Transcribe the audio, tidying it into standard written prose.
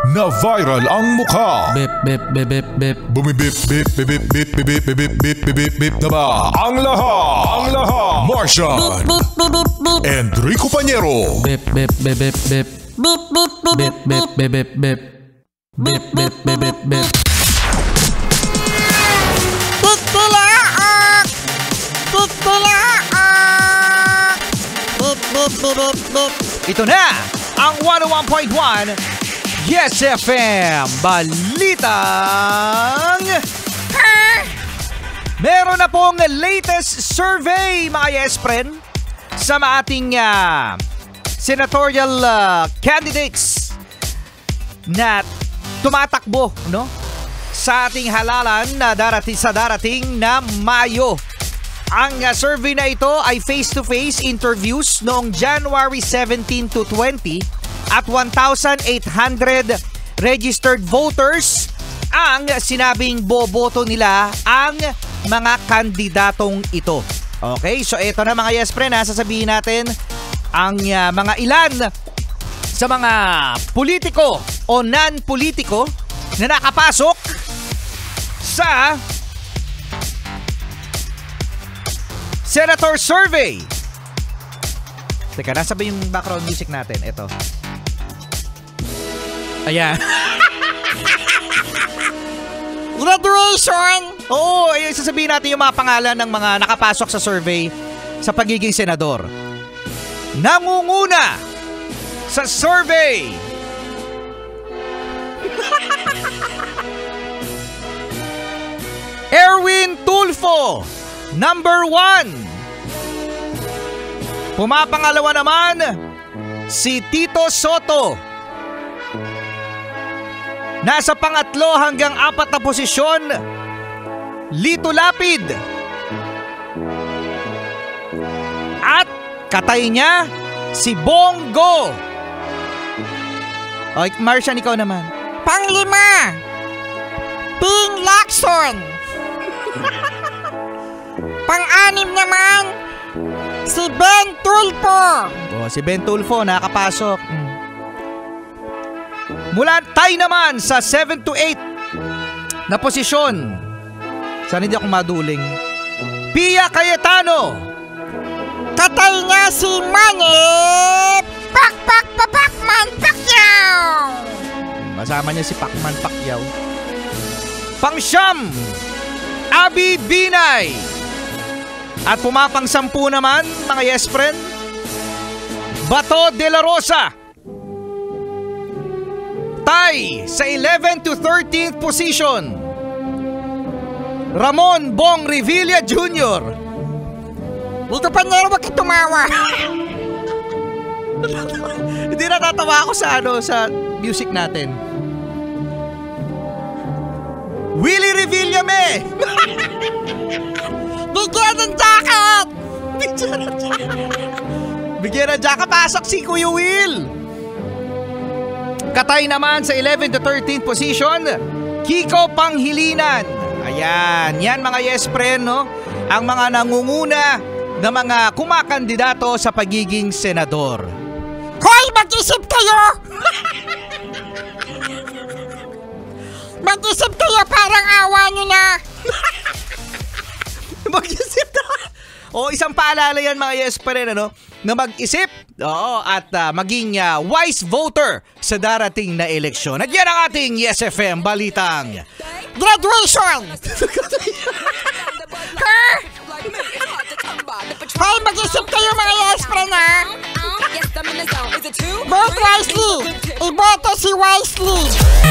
Na viral ang mukha. Bip, bip, bip, bip, bip. Bumibip, bip, bip, bip, bip, bip, bip, bip, bip, bip, bip na ba? Ang lahat. Martian. Enrico Pañero. Bip, bip, bip, bip, bip. Bip, bip, bip, bip, bip, bip, bip. Bip, bip, bip, bip, bip. Titilaak! Titilaak! Bip, bip, bip, bip, bip. Ito na ang 101.1 Yes FM Balitang Meron na pong latest survey mga Yes Friend sa ating senatorial candidates na tumatakbo sa ating halalan na darating na Mayo. Ang survey na ito ay face-to-face interviews noong January 17 to 20 at 1,800 registered voters ang sinabing boboto nila ang mga kandidatong ito. Okay, so ito na mga Yes Friend, sasabihin natin ang mga ilan sa mga politiko o non-politiko na nakapasok sa Senator Survey. Teka, nasa ba yung background music natin? Ito. Ayan. Graduation! Oo, ayun, sasabihin natin yung mga pangalan ng mga nakapasok sa survey sa pagiging senador. Nangunguna sa survey. Erwin Tulfo, number 1. Pumapangalawa naman si Tito Soto. Nasa pangatlo hanggang 4 na posisyon, Lito Lapid. At katay niya si Bongo. O, Martian, ikaw naman. Panglima, Ping Lacson. Pang-anim naman, si Ben Tulfo. O, si Ben Tulfo nakapasok. Mula tayo naman sa 7 to 8 na posisyon. Sana hindi ako maduling. Pia Cayetano. Katay niya si Manny Pacman Pacquiao. Masama niya si Pacman Pacquiao. Pang-siyam, Abby Binay. At pumapang-10 naman mga Yes Friend, Bato de la Rosa. Tay sa 11 to 13th position, Ramon Bong Revilla Jr. Dito Pañero, wag ka tumawa. Hindi, natatawa ako sa sa music natin. Willie Revillame. Bigyan ng jacket. Bigyan ng jacket. Pasok si Kuya Will. Katay naman sa 11 to 13th position, Kiko Panghilinan. Ayan, yan mga Yes Friend, ang mga nangunguna na mga kumakandidato sa pagiging senador. Hoy, mag-isip kayo! Mag-isip kayo, parang awa nyo na. Mag-isip na. O, isang paalala yan mga Yes Friend, na mag-isip at maging wise voter sa darating na eleksyon. At yan ang ating Yes FM Balitang Graduation! Hoy, mag-isip kayo mga Yes Friend, ha? Yes, I'm in the zone. Is it two? Vote wisely! Iboto si Wisely!